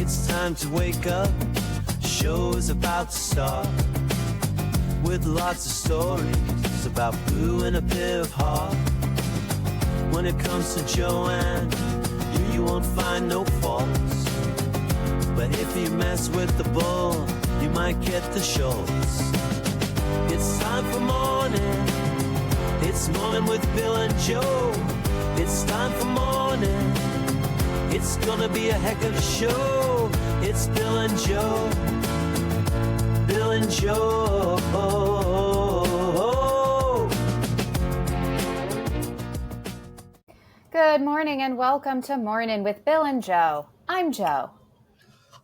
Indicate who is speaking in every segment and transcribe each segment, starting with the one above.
Speaker 1: It's time to wake up. Show's about to start. With lots of stories about blue and a bit of heart. When it comes to Joanne, you won't find no faults. But if you mess with the bull, you might get the shorts. It's time for morning. It's Morning with Bill and Joe. It's time for morning. It's gonna be a heck of a show. It's Bill and Joe. Bill and Joe.
Speaker 2: Good morning and welcome to Mornin with Bill and Joe. I'm Joe.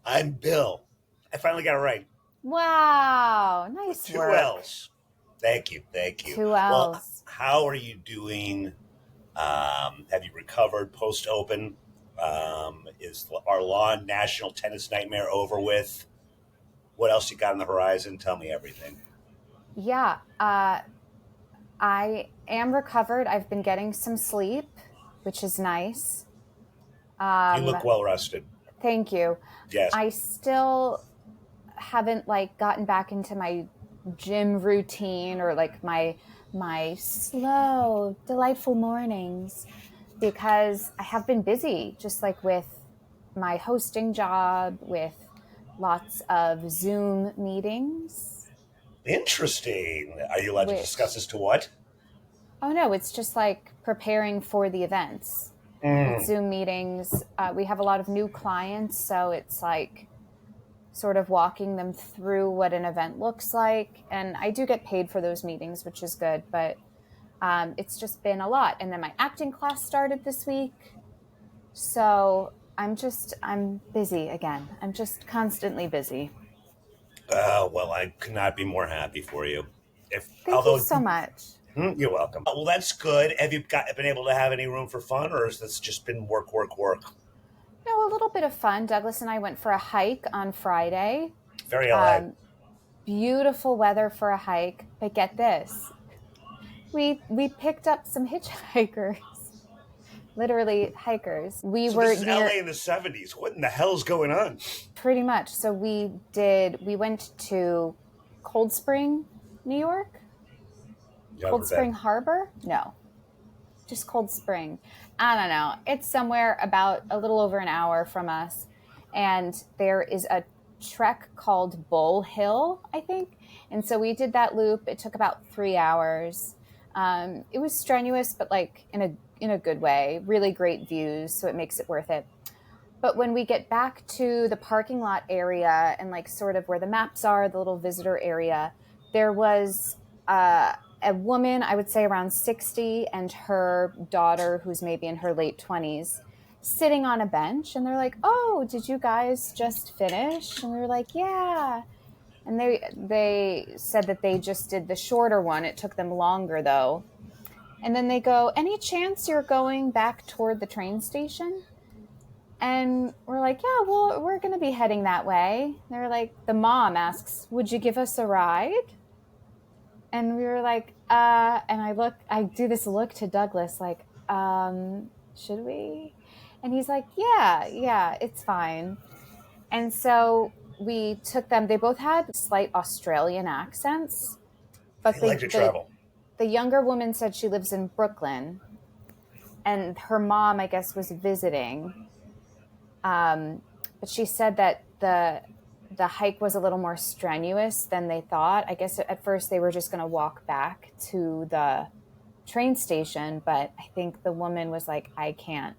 Speaker 3: I'm Bill. I finally got it right.
Speaker 2: Wow, nice
Speaker 3: Two
Speaker 2: work.
Speaker 3: L's. Thank you.
Speaker 2: Two L's.
Speaker 3: Well, how are you doing? Have you recovered post-open? Is our lawn national tennis nightmare over with? What else you got on the horizon? Tell me everything.
Speaker 2: Yeah, I am recovered. I've been getting some sleep, which is nice.
Speaker 3: You look well rested.
Speaker 2: Thank you.
Speaker 3: Yes.
Speaker 2: I still haven't gotten back into my gym routine or my slow, delightful mornings because I have been busy, just with my hosting job, with lots of Zoom meetings.
Speaker 3: Interesting. Are you allowed to discuss as to what?
Speaker 2: Oh no, it's just preparing for the events. With Zoom meetings. We have a lot of new clients, so it's sort of walking them through what an event looks like. And I do get paid for those meetings, which is good, but it's just been a lot. And then my acting class started this week. So I'm busy again. I'm just constantly busy.
Speaker 3: Well, I could not be more happy for you.
Speaker 2: Thank you so much.
Speaker 3: You're welcome. Well, that's good. Have you been able to have any room for fun, or has this just been work?
Speaker 2: No, a little bit of fun. Douglas and I went for a hike on Friday.
Speaker 3: Very LA.
Speaker 2: Beautiful weather for a hike. But get this. We picked up some hitchhikers. Literally hikers.
Speaker 3: This is LA in the 70s. What in the hell's going on?
Speaker 2: Pretty much. So we went to Cold Spring, New York. Cold Spring Harbor? No. Just Cold Spring. I don't know. It's somewhere about a little over an hour from us. And there is a trek called Bull Hill, I think. And so we did that loop. It took about 3 hours. It was strenuous, but in a good way. Really great views, so it makes it worth it. But when we get back to the parking lot area and sort of where the maps are, the little visitor area, there was a woman, I would say around 60, and her daughter, who's maybe in her late 20s, sitting on a bench. And they're like, "Oh, did you guys just finish?" And we were like, "Yeah." And they said that they just did the shorter one. It took them longer, though. And then they go, "Any chance you're going back toward the train station?" And we're like, "Yeah, well, we're going to be heading that way." They're like, the mom asks, "Would you give us a ride?" And we were like, and I do this look to Douglas, should we? And he's like, yeah, it's fine. And so we took them. They both had slight Australian accents, but
Speaker 3: they like to travel.
Speaker 2: The younger woman said she lives in Brooklyn, and her mom, I guess, was visiting. But she said that the hike was a little more strenuous than they thought. I guess at first they were just going to walk back to the train station, but I think the woman was like, "I can't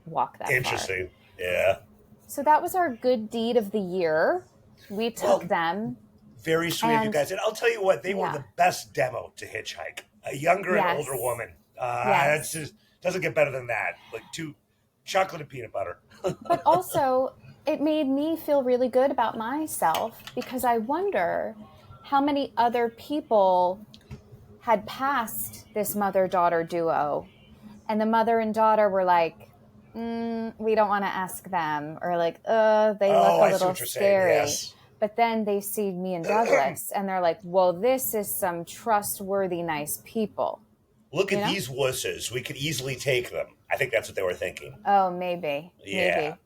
Speaker 2: walk that far."
Speaker 3: Interesting. Yeah.
Speaker 2: So that was our good deed of the year. We took them.
Speaker 3: Very sweet of you guys. And I'll tell you what, they were the best demo to hitchhike. A younger and older woman. It just doesn't get better than that. Two chocolate and peanut butter.
Speaker 2: But also, it made me feel really good about myself because I wonder how many other people had passed this mother-daughter duo. And the mother and daughter were like, we don't want to ask them. Or they look a little scary.
Speaker 3: Yes.
Speaker 2: But then they see me and Douglas and they're like, well, this is some trustworthy, nice people.
Speaker 3: Look at these wusses. We could easily take them. I think that's what they were thinking.
Speaker 2: Oh, maybe.
Speaker 3: Yeah.
Speaker 2: Maybe.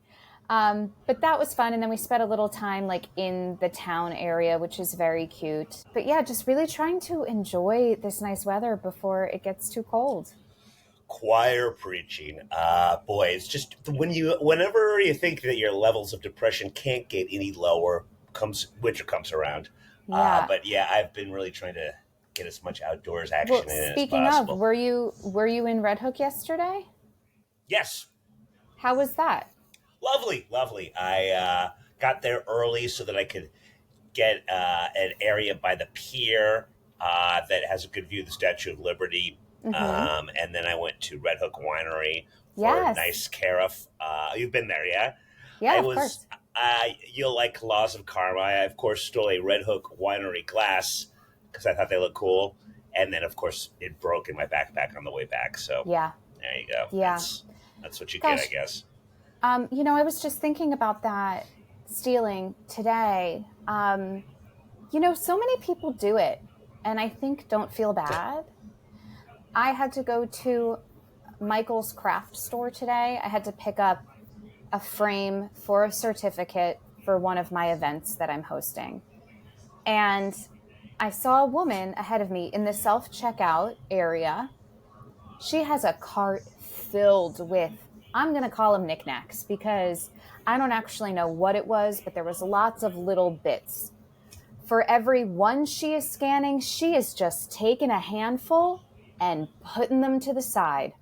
Speaker 2: But that was fun. And then we spent a little time like in the town area, which is very cute. But yeah, just really trying to enjoy this nice weather before it gets too cold.
Speaker 3: Choir preaching. Boy, it's just whenever you think that your levels of depression can't get any lower, winter comes around.
Speaker 2: Yeah.
Speaker 3: But yeah, I've been really trying to get as much outdoors action
Speaker 2: Well,
Speaker 3: in as
Speaker 2: speaking of,
Speaker 3: possible.
Speaker 2: were you in Red Hook yesterday?
Speaker 3: Yes,
Speaker 2: How was that?
Speaker 3: lovely, lovely. I got there early so that I could get an area by the pier that has a good view of the Statue of Liberty.
Speaker 2: Mm-hmm.
Speaker 3: And then I went to Red Hook Winery for a
Speaker 2: Yes.
Speaker 3: nice carafe. You've been there, yeah?
Speaker 2: Yeah,
Speaker 3: I
Speaker 2: of
Speaker 3: was.
Speaker 2: course.
Speaker 3: You'll like Laws of Karma. I, of course, stole a Red Hook Winery glass because I thought they looked cool. And then, of course, it broke in my backpack on the way back. So
Speaker 2: Yeah.
Speaker 3: there you go.
Speaker 2: Yeah.
Speaker 3: That's what you
Speaker 2: Gosh.
Speaker 3: get, I guess.
Speaker 2: I was just thinking about that stealing today. So many people do it and I think don't feel bad. I had to go to Michael's craft store today. I had to pick up a frame for a certificate for one of my events that I'm hosting. And I saw a woman ahead of me in the self-checkout area. She has a cart filled with, I'm going to call them knickknacks because I don't actually know what it was, but there was lots of little bits. For every one she is scanning, she is just taking a handful and putting them to the side.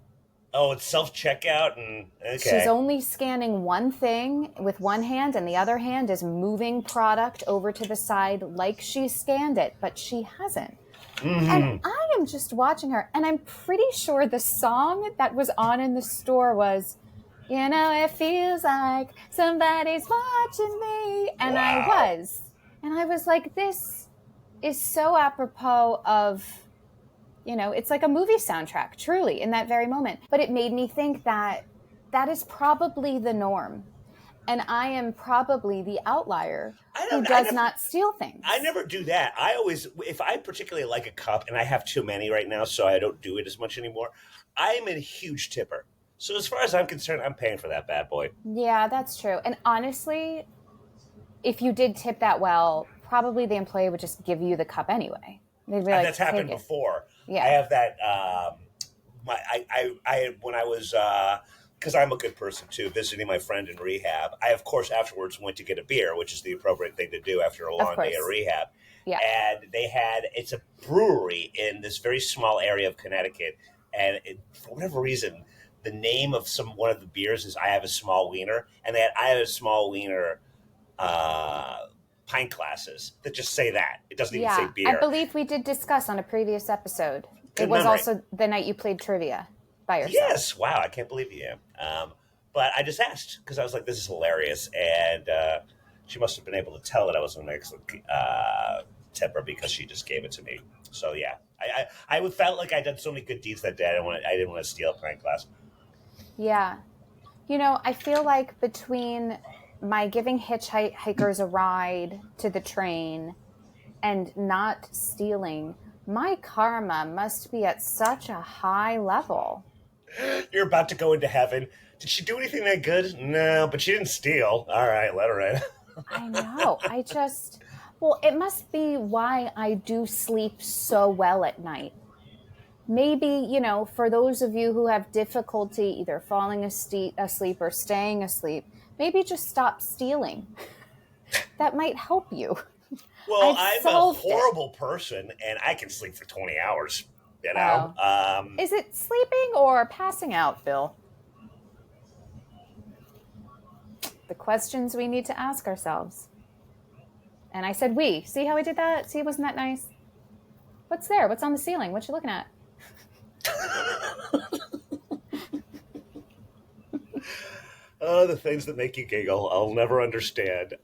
Speaker 3: Oh, it's self-checkout and okay.
Speaker 2: She's only scanning one thing with one hand and the other hand is moving product over to the side like she scanned it, but she hasn't. Mm-hmm. And I am just watching her, and I'm pretty sure the song that was on in the store was, it feels like somebody's watching me. And
Speaker 3: wow.
Speaker 2: I was like, this is so apropos of, it's like a movie soundtrack, truly, in that very moment. But it made me think that is probably the norm. And I am probably the outlier who does not steal things.
Speaker 3: I never do that. I always, if I particularly like a cup, and I have too many right now, so I don't do it as much anymore, I am a huge tipper. So as far as I'm concerned, I'm paying for that bad boy.
Speaker 2: Yeah, that's true. And honestly, if you did tip that well, probably the employee would just give you the cup anyway. They'd be like,
Speaker 3: that's happened before.
Speaker 2: Yeah.
Speaker 3: I have that. When I was, because I'm a good person too, visiting my friend in rehab. I of course afterwards went to get a beer, which is the appropriate thing to do after a long day of rehab.
Speaker 2: Yeah.
Speaker 3: And it's a brewery in this very small area of Connecticut, and for whatever reason, the name of one of the beers is "I Have a Small Wiener," and I have a small wiener. Pint glasses that just say that. It doesn't even say beer.
Speaker 2: I believe we did discuss on a previous episode.
Speaker 3: Good
Speaker 2: it was
Speaker 3: memory.
Speaker 2: Also the night you played trivia by yourself.
Speaker 3: Yes. Wow. I can't believe you. But I just asked because I was like, this is hilarious. And she must have been able to tell that I was an excellent tipper because she just gave it to me. So yeah, I felt like I did so many good deeds that day. I didn't want to steal a pint glass.
Speaker 2: Yeah. I feel like between my giving hitchhikers a ride to the train and not stealing, my karma must be at such a high level.
Speaker 3: You're about to go into heaven. Did she do anything that good? No, but she didn't steal. All right, let her in.
Speaker 2: I know. It must be why I do sleep so well at night. Maybe, for those of you who have difficulty either falling asleep or staying asleep, maybe just stop stealing. That might help you.
Speaker 3: Well, I'm a horrible person, and I can sleep for 20 hours,
Speaker 2: Is it sleeping or passing out, Bill? The questions we need to ask ourselves. And I said we. See how I did that? See, wasn't that nice? What's there? What's on the ceiling? What you looking at?
Speaker 3: The things that make you giggle, I'll never understand.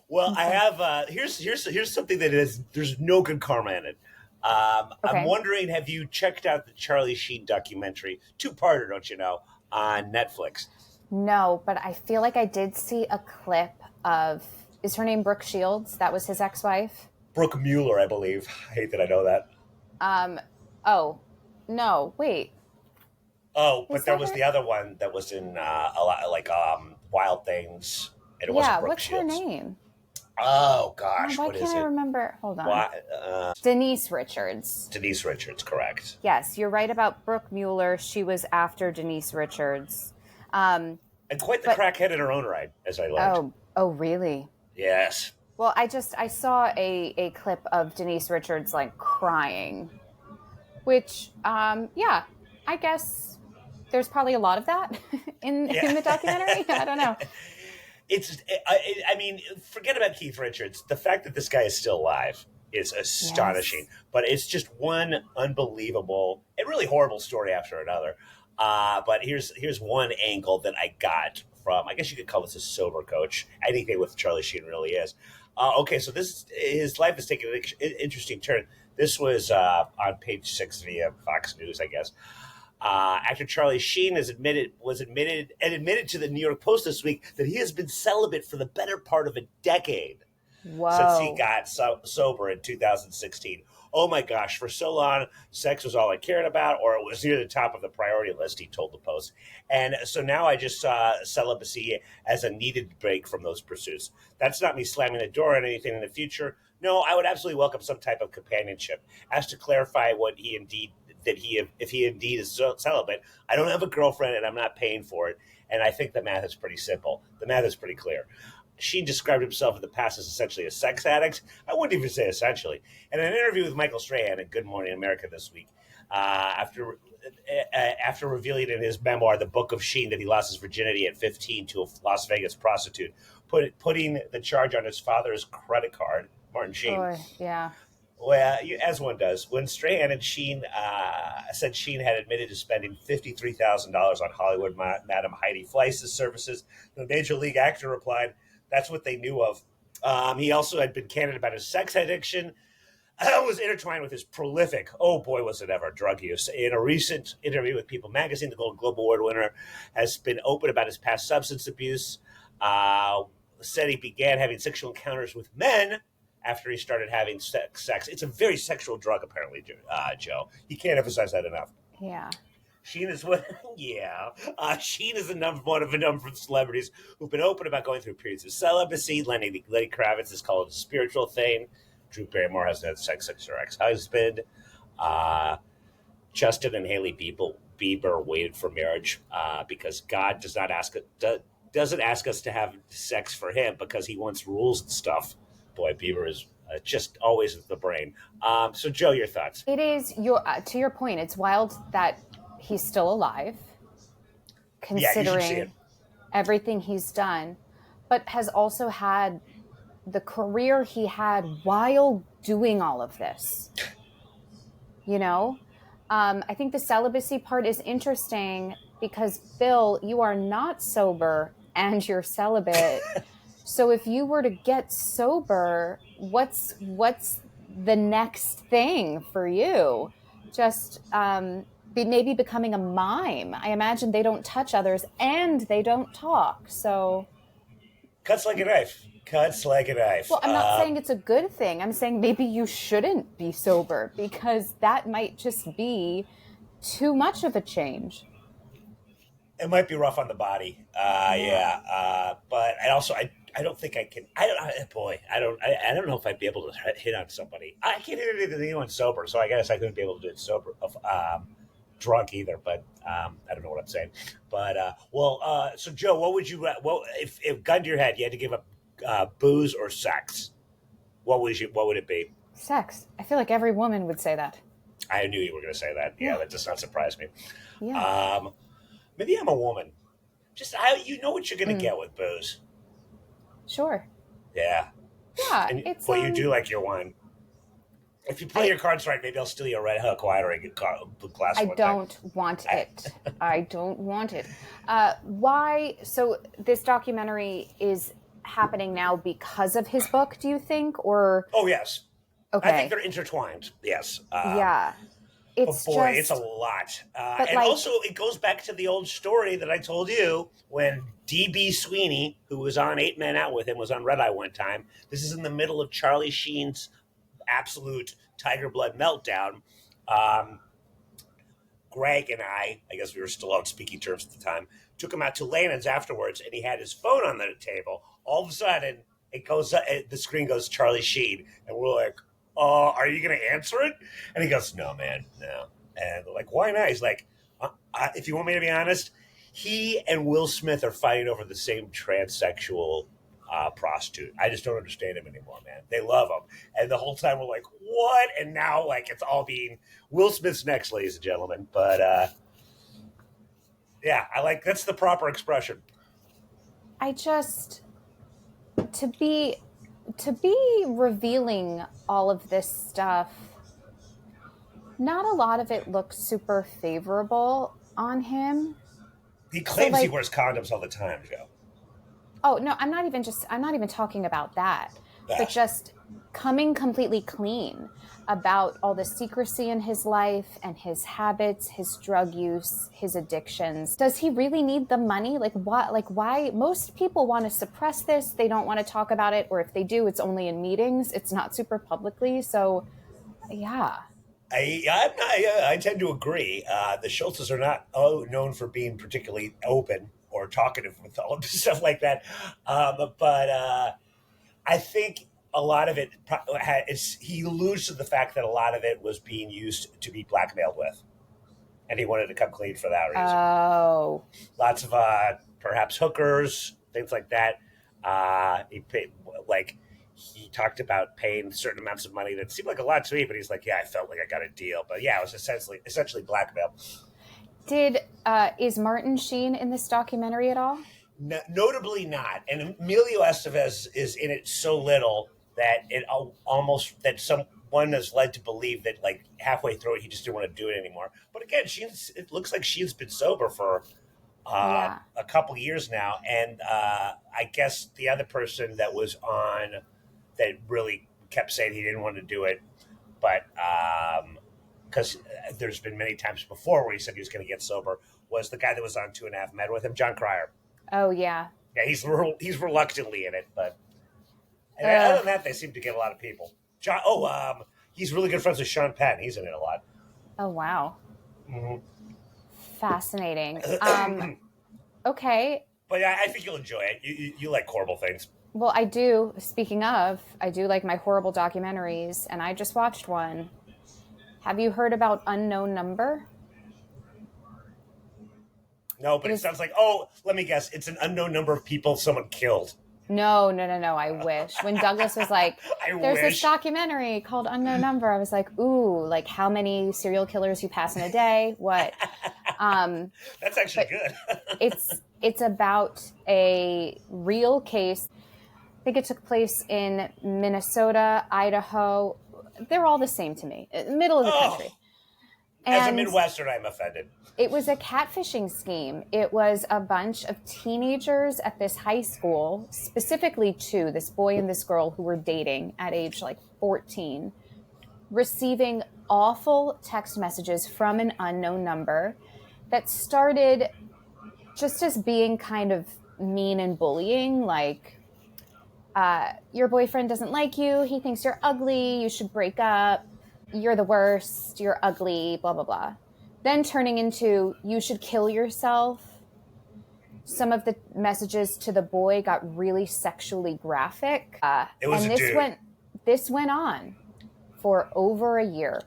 Speaker 3: Well, I have here's something that there's no good karma in it. Okay. I'm wondering, have you checked out the Charlie Sheen documentary, 2-parter, don't you know, on Netflix?
Speaker 2: No, but I feel like I did see a clip of, is her name Brooke Shields? That was his ex-wife?
Speaker 3: Brooke Mueller, I believe. I hate that I know that.
Speaker 2: Oh, no, wait.
Speaker 3: Oh, but there was the other one that was in a lot like Wild Things, and it wasn't Brooke
Speaker 2: what's
Speaker 3: Shields.
Speaker 2: her name?
Speaker 3: Oh gosh,
Speaker 2: Why
Speaker 3: what is
Speaker 2: can't I
Speaker 3: it?
Speaker 2: remember? Hold on.
Speaker 3: Why,
Speaker 2: Denise Richards.
Speaker 3: Denise Richards, correct.
Speaker 2: Yes, you're right about Brooke Mueller. She was after Denise Richards.
Speaker 3: And quite the crackhead in her own right, as I learned.
Speaker 2: Oh, really?
Speaker 3: Yes.
Speaker 2: Well, I saw a clip of Denise Richards like crying, which, yeah, I guess there's probably a lot of that in the documentary. I don't know.
Speaker 3: I mean, forget about Keith Richards. The fact that this guy is still alive is astonishing. Yes. But it's just one unbelievable and really horrible story after another. But here's one angle that I got from, I guess you could call this a sober coach. Anything with Charlie Sheen really is. Okay, so his life has taken an interesting turn. This was on page 6 via Fox News, I guess. Actor Charlie Sheen admitted to the New York Post this week that he has been celibate for the better part of a decade.
Speaker 2: Whoa.
Speaker 3: Since he got sober in 2016. Oh my gosh, for so long, sex was all I cared about, or it was near the top of the priority list, he told the Post. And so now I just saw celibacy as a needed break from those pursuits. That's not me slamming the door on anything in the future. No, I would absolutely welcome some type of companionship. As to clarify if he indeed is celibate, I don't have a girlfriend and I'm not paying for it. And I think the math is pretty simple. The math is pretty clear. Sheen described himself in the past as essentially a sex addict. I wouldn't even say essentially. In an interview with Michael Strahan at Good Morning America this week, after revealing in his memoir, The Book of Sheen, that he lost his virginity at 15 to a Las Vegas prostitute, putting the charge on his father's credit card, Martin Sheen.
Speaker 2: Oh, yeah.
Speaker 3: Well, as one does. When Strahan and Sheen said Sheen had admitted to spending $53,000 on Hollywood Madam Heidi Fleiss's services, the major league actor replied, "That's what they knew of." He also had been candid about his sex addiction. Was intertwined with his prolific, oh boy was it ever, drug use. In a recent interview with People magazine, the Golden Globe Award winner has been open about his past substance abuse. Said he began having sexual encounters with men after he started having sex. It's a very sexual drug, apparently, Joe. You can't emphasize that enough.
Speaker 2: Yeah.
Speaker 3: Sheen is one. Yeah, Sheen is one of a number of celebrities who've been open about going through periods of celibacy. Lenny Kravitz has called it a spiritual thing. Drew Barrymore has had sex with her ex-husband. Justin and Hailey Bieber waited for marriage because God doesn't ask us to have sex for Him because He wants rules and stuff. Boy, Bieber is just always the brain. So, Joe, your thoughts?
Speaker 2: It is to your point. It's wild that he's still alive, considering everything he's done, but has also had the career he had while doing all of this. You know, I think the celibacy part is interesting because, Bill, you are not sober and you're celibate. So if you were to get sober, what's the next thing for you? Just maybe becoming a mime. I imagine they don't touch others and they don't talk. So
Speaker 3: cuts like a knife.
Speaker 2: Well, I'm not saying it's a good thing. I'm saying maybe you shouldn't be sober because that might just be too much of a change.
Speaker 3: It might be rough on the body. But I don't think I can. I don't know if I'd be able to hit on somebody. I can't hit anyone sober, so I guess I couldn't be able to do it sober, drunk either. But I don't know what I'm saying. But so Joe, what would you? If gun to your head, you had to give up booze or sex, what would it be?
Speaker 2: Sex. I feel like every woman would say that.
Speaker 3: I knew you were going to say that. Yeah, that does not surprise me.
Speaker 2: Yeah.
Speaker 3: Maybe I'm a woman. Just you know what you're going to get with booze.
Speaker 2: Sure.
Speaker 3: Yeah.
Speaker 2: Yeah.
Speaker 3: And, you do like your wine. If you play your cards right, maybe I'll steal you a Red Hook winery glass.
Speaker 2: I don't want it. I don't want it. Why? So this documentary is happening now because of his book, do you think? Or
Speaker 3: oh yes.
Speaker 2: Okay.
Speaker 3: I think they're intertwined. Yes.
Speaker 2: Yeah.
Speaker 3: It's a lot. And also it goes back to the old story that I told you when D.B. Sweeney, who was on 8 Men Out with him, was on Red Eye one time. This is in the middle of Charlie Sheen's absolute tiger blood meltdown. Greg and I guess we were still on speaking terms at the time, took him out to Lannon's afterwards, and he had his phone on the table. All of a sudden, it goes. The screen goes Charlie Sheen, and we're like, are you going to answer it? And he goes, no, man, no. And they're like, why not? He's like, if you want me to be honest, he and Will Smith are fighting over the same transsexual prostitute. I just don't understand him anymore, man. They love him. And the whole time we're like, what? And now, like, it's all being Will Smith's next, ladies and gentlemen. But, yeah, that's the proper expression.
Speaker 2: I just, to be revealing all of this stuff, not a lot of it looks super favorable on him.
Speaker 3: He claims he wears condoms all the time, Joe.
Speaker 2: Oh, no, I'm not even talking about that. But just coming completely clean about all the secrecy in his life and his habits, his drug use, his addictions. Does he really need the money? Why? Most people want to suppress this. They don't want to talk about it. Or if they do, it's only in meetings. It's not super publicly. So, yeah.
Speaker 3: I tend to agree. The Schultzes are not known for being particularly open or talkative with all of this stuff like that. But I think a lot of it he alludes to the fact that a lot of it was being used to be blackmailed with, and he wanted to come clean for that reason.
Speaker 2: Oh,
Speaker 3: lots of perhaps hookers, things like that. He paid, he talked about paying certain amounts of money that seemed like a lot to me, but he's like, yeah, I felt like I got a deal. But yeah, it was essentially blackmail.
Speaker 2: Is Martin Sheen in this documentary at all?
Speaker 3: No, notably not. And Emilio Estevez is in it so little that that someone is led to believe that like halfway through it, he just didn't want to do it anymore. But again, it looks like Sheen's been sober for a couple years now. And I guess the other person that was on that really kept saying he didn't want to do it, but because there's been many times before where he said he was going to get sober, was the guy that was on 2.5 Men with him, John Cryer.
Speaker 2: Oh, yeah.
Speaker 3: Yeah, he's reluctantly in it, but other than that, they seem to get a lot of people. He's really good friends with Sean Penn. He's in it a lot.
Speaker 2: Oh, wow.
Speaker 3: Mm-hmm.
Speaker 2: Fascinating. Okay.
Speaker 3: But I think you'll enjoy it. You like horrible things.
Speaker 2: Well, I do. Speaking of, I do like my horrible documentaries, and I just watched one. Have you heard about Unknown Number?
Speaker 3: No, but it sounds like, let me guess. It's an unknown number of people someone killed.
Speaker 2: No. I wish. When Douglas was like, there's this documentary called Unknown Number, I was like, ooh, like how many serial killers you pass in a day? What?
Speaker 3: That's actually good.
Speaker 2: It's about a real case. I think it took place in Minnesota, Idaho. They're all the same to me. Middle of the country.
Speaker 3: As a Midwestern, I'm offended.
Speaker 2: It was a catfishing scheme. It was a bunch of teenagers at this high school, specifically two, this boy and this girl who were dating at age 14, receiving awful text messages from an unknown number that started just as being kind of mean and bullying, like, your boyfriend doesn't like you, he thinks you're ugly, you should break up, you're the worst, you're ugly, blah, blah, blah. Then turning into, you should kill yourself. Some of the messages to the boy got really sexually graphic. This went on for over a year.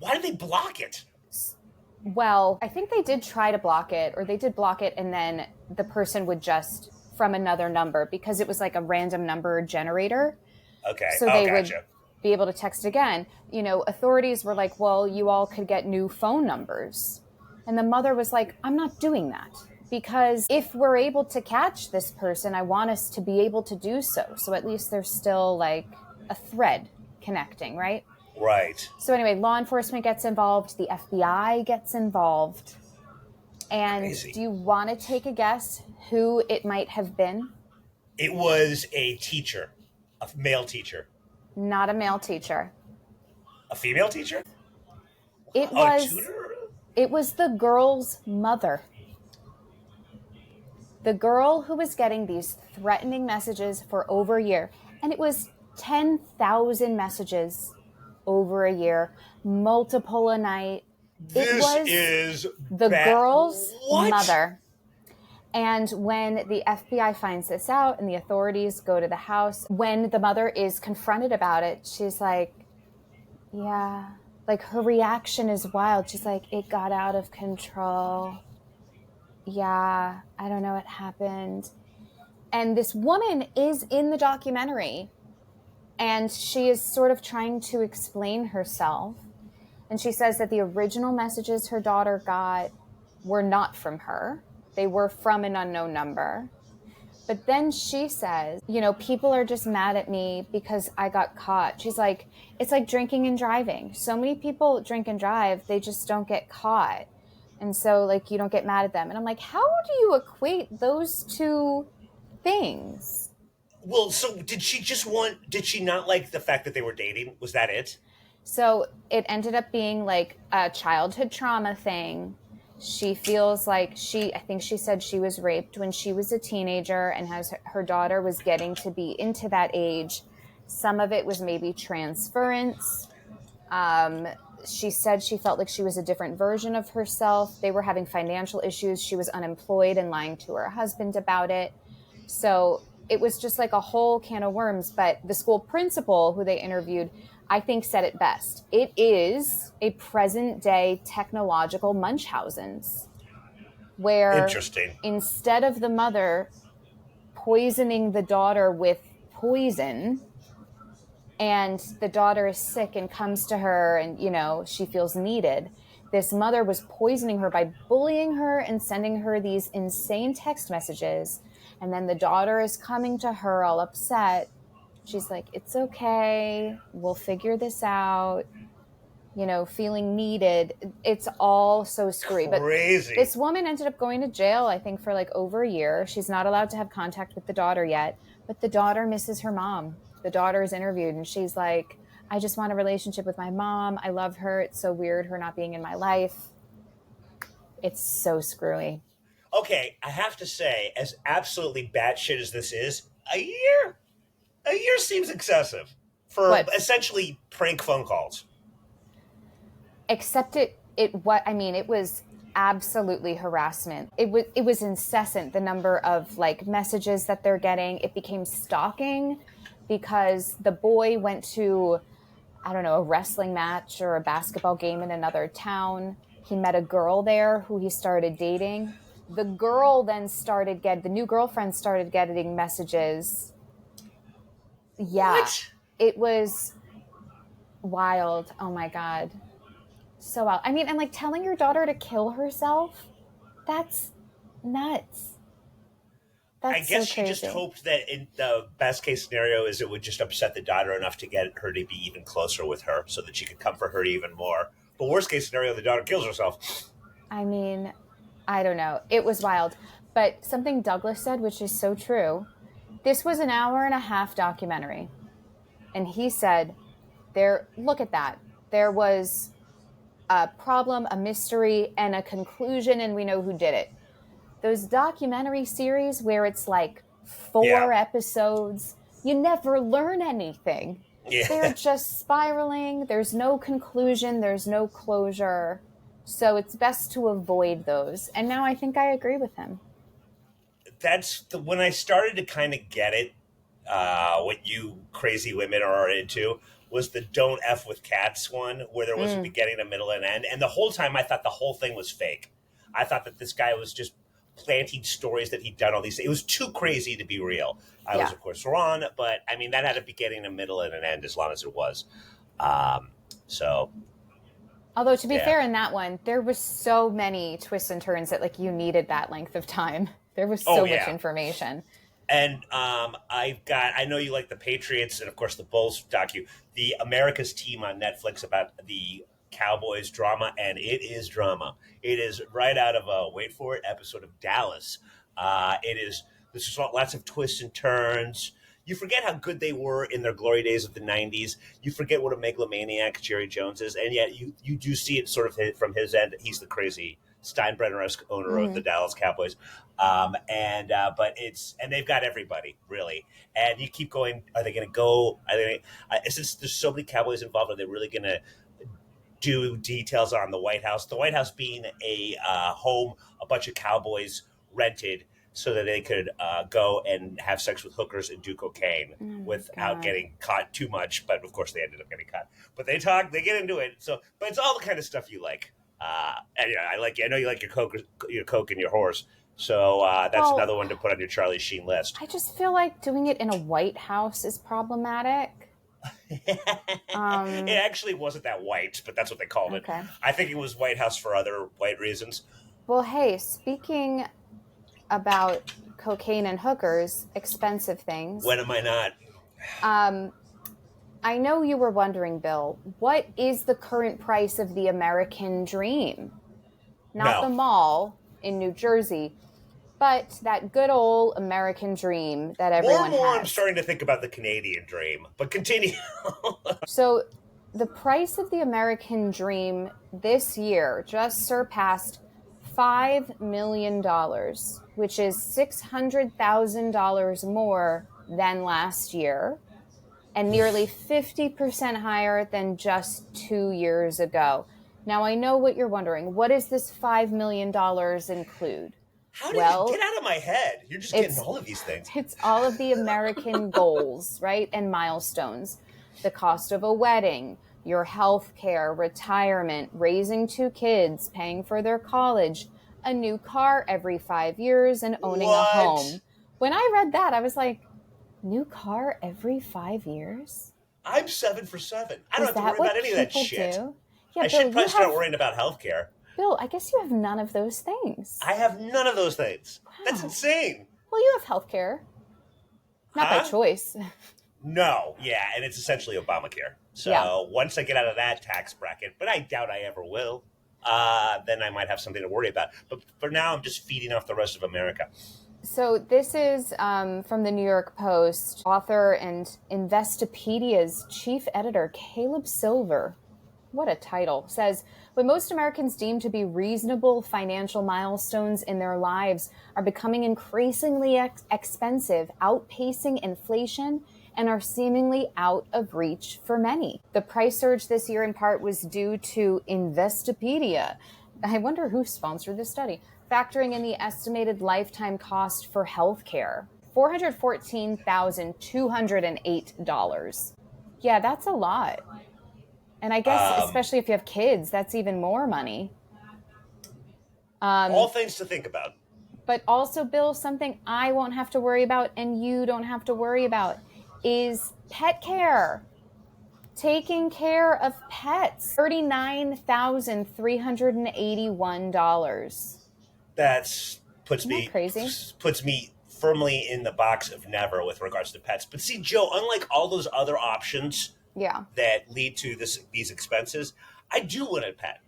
Speaker 3: Why did they block it?
Speaker 2: Well, I think they did try to block it, or they did block it, and then the person would just from another number, because it was like a random number generator.
Speaker 3: Okay.
Speaker 2: So they would be able to text again. Authorities were like, well, you all could get new phone numbers. And the mother was like, I'm not doing that, because if we're able to catch this person, I want us to be able to do so. So at least there's still like a thread connecting, right?
Speaker 3: Right.
Speaker 2: So anyway, law enforcement gets involved. The FBI gets involved. And
Speaker 3: Crazy.
Speaker 2: Do you want to take a guess who it might have been?
Speaker 3: It was a teacher, a male teacher.
Speaker 2: Not a male teacher.
Speaker 3: A female teacher?
Speaker 2: It was the girl's mother. The girl who was getting these threatening messages for over a year. And it was 10,000 messages over a year, multiple a night. It was the girl's mother. And when the FBI finds this out and the authorities go to the house, when the mother is confronted about it, she's like, yeah, like her reaction is wild. She's like, it got out of control. Yeah, I don't know what happened. And this woman is in the documentary, and she is sort of trying to explain herself. And she says that the original messages her daughter got were not from her. They were from an unknown number. But then she says, you know, people are just mad at me because I got caught. She's like, it's like drinking and driving. So many people drink and drive, they just don't get caught. And so, like, you don't get mad at them. And I'm like, how do you equate those two things?
Speaker 3: Well, so did she not like the fact that they were dating? Was that it?
Speaker 2: So it ended up being like a childhood trauma thing. She feels like I think she said she was raped when she was a teenager, and her daughter was getting to be into that age. Some of it was maybe transference. She said she felt like she was a different version of herself. They were having financial issues. She was unemployed and lying to her husband about it. So it was just like a whole can of worms. But the school principal who they interviewed, I think, said it best. It is a present-day technological Munchausen's, where instead of the mother poisoning the daughter with poison, and the daughter is sick and comes to her and, you know, she feels needed, this mother was poisoning her by bullying her and sending her these insane text messages. And then the daughter is coming to her all upset. She's like, it's okay. We'll figure this out. You know, feeling needed. It's all so screwy.
Speaker 3: Crazy.
Speaker 2: But this woman ended up going to jail, I think, for like over a year. She's not allowed to have contact with the daughter yet. But the daughter misses her mom. The daughter is interviewed and she's like, I just want a relationship with my mom. I love her. It's so weird her not being in my life. It's so screwy.
Speaker 3: Okay, I have to say, as absolutely batshit as this is, a year seems excessive for essentially prank phone calls.
Speaker 2: Except it was absolutely harassment. It was incessant, the number of like messages that they're getting. It became stalking because the boy went to, I don't know, a wrestling match or a basketball game in another town. He met a girl there who he started dating. The girl then the new girlfriend started getting messages. Yeah.
Speaker 3: What?
Speaker 2: It was wild. Oh my God. So wild. I mean, and like telling your daughter to kill herself, that's nuts.
Speaker 3: I guess she just hoped that in the best case scenario is it would just upset the daughter enough to get her to be even closer with her so that she could comfort her even more. But worst case scenario, the daughter kills herself.
Speaker 2: I mean, I don't know. It was wild. But something Douglas said, which is so true, this was an 1.5-hour documentary. And he said, look at that. There was a problem, a mystery, and a conclusion, and we know who did it. Those documentary series where it's like 4 episodes, you never learn anything. Yeah. They're just spiraling. There's no conclusion. There's no closure. So it's best to avoid those. And now I think I agree with him.
Speaker 3: When I started to kind of get it, what you crazy women are into, was the don't F with cats one, where there was a beginning, a middle, and end. And the whole time I thought the whole thing was fake. I thought that this guy was just planting stories that he'd done all these things. It was too crazy to be real. I was, of course, wrong, but I mean, that had a beginning, a middle, and an end as long as it was.
Speaker 2: Although, to be fair, in that one, there was so many twists and turns that like you needed that length of time. There was so much information.
Speaker 3: And I know you like the Patriots and, of course, the Bulls docu, the America's Team on Netflix about the Cowboys drama, and it is drama. It is right out of a, wait for it, episode of Dallas. There's lots of twists and turns. You forget how good they were in their glory days of the 90s. You forget what a megalomaniac Jerry Jones is, and yet you do see it sort of from his end. He's the crazy Steinbrenner-esque owner of the Dallas Cowboys. But they've got everybody, really. And you keep going, are they going to go? Since there's so many Cowboys involved, are they really going to do details on the White House? The White House being a home a bunch of Cowboys rented so that they could go and have sex with hookers and do cocaine without getting caught too much. But of course, they ended up getting caught. But they get into it. So, but it's all the kind of stuff you like. And I know you like your coke and your horse. So that's another one to put on your Charlie Sheen list.
Speaker 2: I just feel like doing it in a White House is problematic.
Speaker 3: It actually wasn't that white, but that's what they called it. I think it was White House for other white reasons.
Speaker 2: Well, hey, speaking about cocaine and hookers, expensive things.
Speaker 3: When am I not?
Speaker 2: I know you were wondering, Bill, what is the current price of the American dream? Not the mall in New Jersey, but that good old American dream that everyone has.
Speaker 3: I'm starting to think about the Canadian dream, but continue.
Speaker 2: So the price of the American dream this year just surpassed $5 million, which is $600,000 more than last year and nearly 50% higher than just 2 years ago. Now, I know what you're wondering. What does this $5 million include?
Speaker 3: How did you get out of my head? You're just getting all of these things.
Speaker 2: It's all of the American goals, right? And milestones. The cost of a wedding, your health care, retirement, raising 2 kids, paying for their college, a new car every 5 years, and owning a home. When I read that, I was like, new car every 5 years?
Speaker 3: I'm 7 for 7. I don't have to worry about any of that shit.
Speaker 2: Yeah,
Speaker 3: I should probably start worrying about healthcare.
Speaker 2: Bill, I guess you have none of those things.
Speaker 3: I have none of those things. Wow. That's insane.
Speaker 2: Well, you have healthcare. Not by choice.
Speaker 3: No, yeah, and it's essentially Obamacare. So once I get out of that tax bracket, but I doubt I ever will, then I might have something to worry about. But for now, I'm just feeding off the rest of America.
Speaker 2: So this is from the New York Post. Author and Investopedia's chief editor, Caleb Silver, what a title, says, what most Americans deem to be reasonable financial milestones in their lives are becoming increasingly expensive, outpacing inflation, and are seemingly out of reach for many. The price surge this year in part was due to Investopedia. I wonder who sponsored this study. Factoring in the estimated lifetime cost for healthcare, $414,208. Yeah, that's a lot. And I guess, especially if you have kids, that's even more money.
Speaker 3: All things to think about.
Speaker 2: But also, Bill, something I won't have to worry about and you don't have to worry about is pet care. Taking care of pets. $39,381.
Speaker 3: Puts me
Speaker 2: crazy?
Speaker 3: Puts me firmly in the box of never with regards to pets. But see, Joe, unlike all those other options that lead to these expenses, I do want a pet.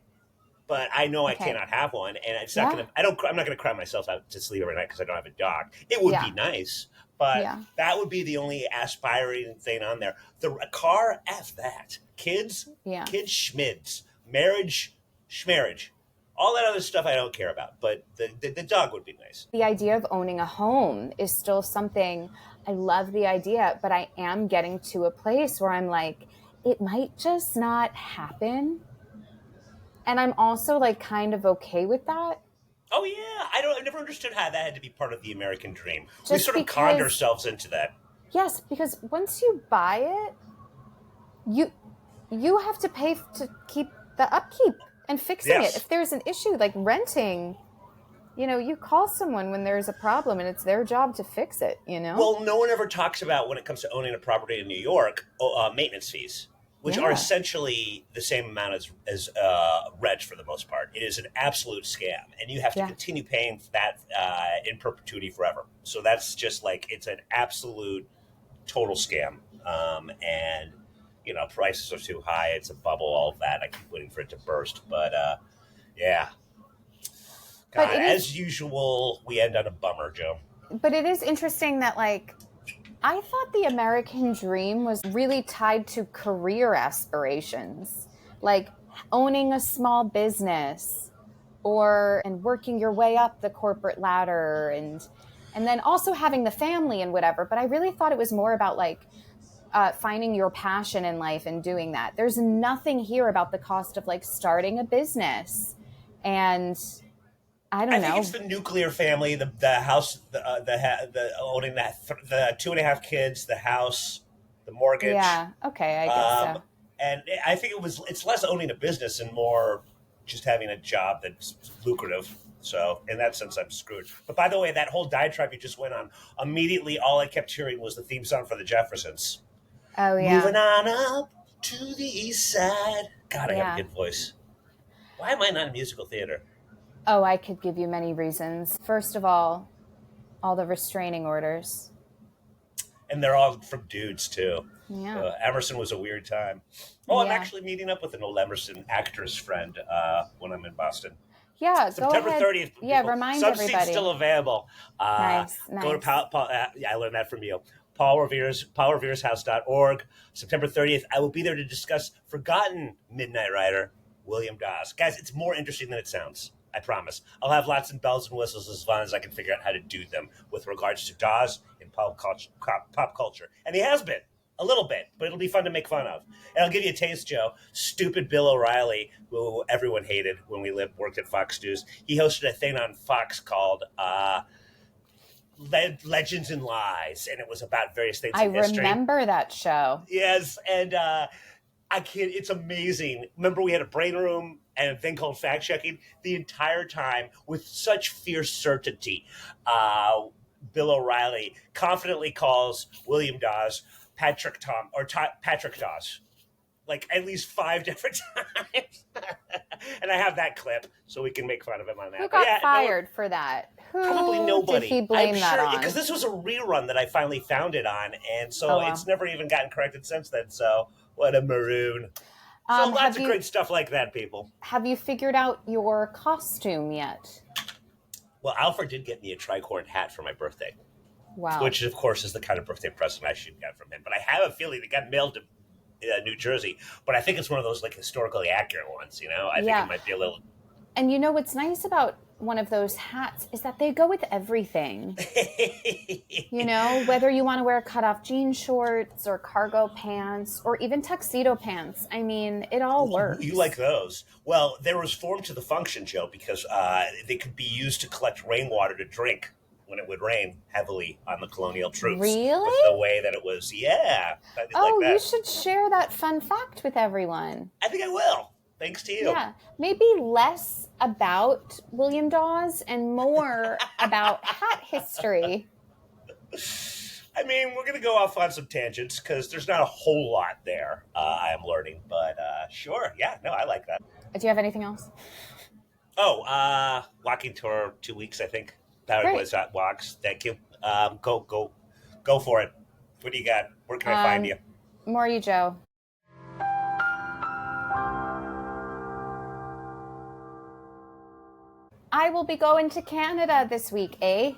Speaker 3: But I know I cannot have one, and it's not gonna. I'm not gonna cry myself out to sleep every night because I don't have a dog. It would be nice, but that would be the only aspiring thing on there. The car, F that. Kids, schmids, marriage, schmarriage. All that other stuff I don't care about, but the dog would be nice.
Speaker 2: The idea of owning a home is still something, I love the idea, but I am getting to a place where I'm like, it might just not happen. And I'm also like kind of okay with that.
Speaker 3: Oh yeah, I've never understood how that had to be part of the American dream. We sort of conned ourselves into that.
Speaker 2: Yes, because once you buy it, you have to pay to keep the upkeep and fixing it. If there's an issue like renting, you call someone when there's a problem and it's their job to fix it,
Speaker 3: Well, no one ever talks about, when it comes to owning a property in New York, maintenance fees, which are essentially the same amount as rent for the most part. It is an absolute scam, and you have to continue paying that in perpetuity forever. So that's just like, it's an absolute total scam. And prices are too high. It's a bubble, all of that. I keep waiting for it to burst. But, God, as usual, we end on a bummer, Joe.
Speaker 2: But it is interesting that, like, I thought the American dream was really tied to career aspirations, like owning a small business and working your way up the corporate ladder and then also having the family and whatever. But I really thought it was more about like finding your passion in life and doing that. There's nothing here about the cost of like starting a business and I don't know.
Speaker 3: I think it's the nuclear family, the house, the owning the 2.5 kids, the house, the mortgage.
Speaker 2: Yeah. Okay, I guess so.
Speaker 3: And I think it's less owning a business and more just having a job that's lucrative. So in that sense, I'm screwed. But by the way, that whole diatribe you just went on, immediately all I kept hearing was the theme song for the Jeffersons.
Speaker 2: Oh, yeah.
Speaker 3: Moving on up to the east side. God, I have a good voice. Why am I not in musical theater?
Speaker 2: Oh, I could give you many reasons. First of all the restraining orders.
Speaker 3: And they're all from dudes, too.
Speaker 2: Yeah.
Speaker 3: Emerson was a weird time. Oh, I'm actually meeting up with an old Emerson actor's friend when I'm in Boston.
Speaker 2: Yeah,
Speaker 3: September
Speaker 2: go ahead.
Speaker 3: 30th.
Speaker 2: Yeah,
Speaker 3: people.
Speaker 2: remind
Speaker 3: Some
Speaker 2: everybody.
Speaker 3: seats still available.
Speaker 2: Nice.
Speaker 3: Go to Paul. I learned that from you. PaulReveresHouse.org. September 30th. I will be there to discuss forgotten Midnight Rider, William Dawes. Guys, it's more interesting than it sounds. I promise. I'll have lots of bells and whistles as fun as I can figure out how to do them with regards to Dawes in pop culture. And he has been. A little bit, but it'll be fun to make fun of. And I'll give you a taste, Joe. Stupid Bill O'Reilly, who everyone hated when we worked at Fox News. He hosted a thing on Fox called Legends and Lies, and it was about various things in history.
Speaker 2: I remember that show.
Speaker 3: Yes, and it's amazing. Remember, we had a brain room and a thing called fact checking the entire time with such fierce certainty. Bill O'Reilly confidently calls William Dawes Patrick Dawes, like at least 5 different times. And I have that clip, so we can make fun of him on that.
Speaker 2: Who got fired for that?
Speaker 3: Probably nobody.
Speaker 2: Did he blame that on?
Speaker 3: Because this was a rerun that I finally found it on, and so it's never even gotten corrected since then. So what a maroon. So lots of great stuff like that, people.
Speaker 2: Have you figured out your costume yet?
Speaker 3: Well, Alfred did get me a tricorn hat for my birthday.
Speaker 2: Wow.
Speaker 3: Which, of course, is the kind of birthday present I should get from him. But I have a feeling it got mailed to New Jersey. But I think it's one of those like historically accurate ones, you know? I think it might be a little...
Speaker 2: And you know what's nice about one of those hats is that they go with everything. You know, whether you want to wear cutoff jean shorts or cargo pants or even tuxedo pants. I mean, it all works.
Speaker 3: You like those. Well, there was form to the function, Joe, because they could be used to collect rainwater to drink when it would rain heavily on the colonial troops.
Speaker 2: Really?
Speaker 3: With the way that it was. Yeah.
Speaker 2: You should share that fun fact with everyone.
Speaker 3: I think I will. Thanks to you.
Speaker 2: Yeah. Maybe less about William Dawes and more about hat history.
Speaker 3: I mean, we're going to go off on some tangents because there's not a whole lot there I am learning. But sure. Yeah. No, I like that.
Speaker 2: Do you have anything else?
Speaker 3: Oh, walking tour 2 weeks, I think. That was at Walks. Thank you. Go for it. What do you got? Where can I find you?
Speaker 2: More you, Joe. I will be going to Canada this week, eh?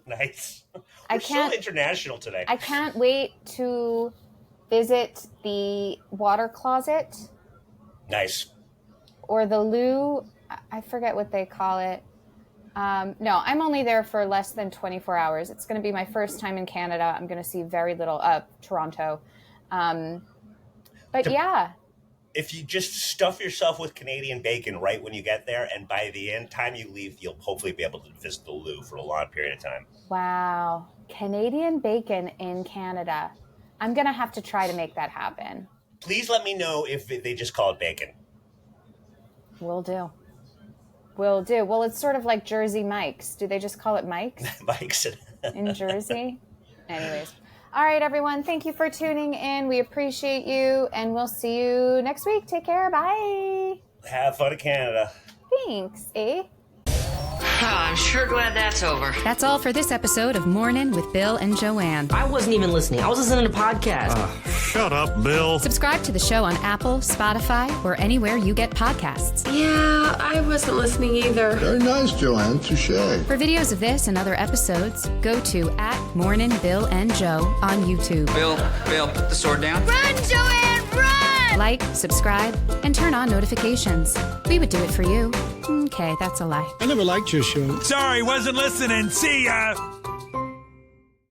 Speaker 3: Nice. We're so international today.
Speaker 2: I can't wait to visit the water closet.
Speaker 3: Nice.
Speaker 2: Or the loo. I forget what they call it. No, I'm only there for less than 24 hours. It's going to be my first time in Canada. I'm going to see very little Toronto. Yeah.
Speaker 3: If you just stuff yourself with Canadian bacon right when you get there, and by the time you leave, you'll hopefully be able to visit the loo for a long period of time.
Speaker 2: Wow. Canadian bacon in Canada. I'm going to have to try to make that happen.
Speaker 3: Please let me know if they just call it bacon.
Speaker 2: Will do. Well, it's sort of like Jersey Mike's. Do they just call it Mike's?
Speaker 3: Mike's.
Speaker 2: In Jersey? Anyways. All right, everyone. Thank you for tuning in. We appreciate you, and we'll see you next week. Take care. Bye.
Speaker 3: Have fun in Canada.
Speaker 2: Thanks, eh?
Speaker 4: I'm sure glad that's over.
Speaker 5: That's all for this episode of Mornin with Bill and Joanne.
Speaker 4: I wasn't even listening. I was listening to podcasts.
Speaker 6: Shut up, Bill.
Speaker 5: Subscribe to the show on Apple, Spotify, or anywhere you get podcasts.
Speaker 7: Yeah, I wasn't listening either.
Speaker 8: Very nice, Joanne. Touché.
Speaker 5: For videos of this and other episodes, go to @MorninBillAndJoe on YouTube.
Speaker 9: Bill, put the sword down.
Speaker 7: Run, Joanne, run!
Speaker 5: Like, subscribe, and turn on notifications. We would do it for you. Okay, that's a lie.
Speaker 6: I never liked your show.
Speaker 10: Sorry, wasn't listening. See ya!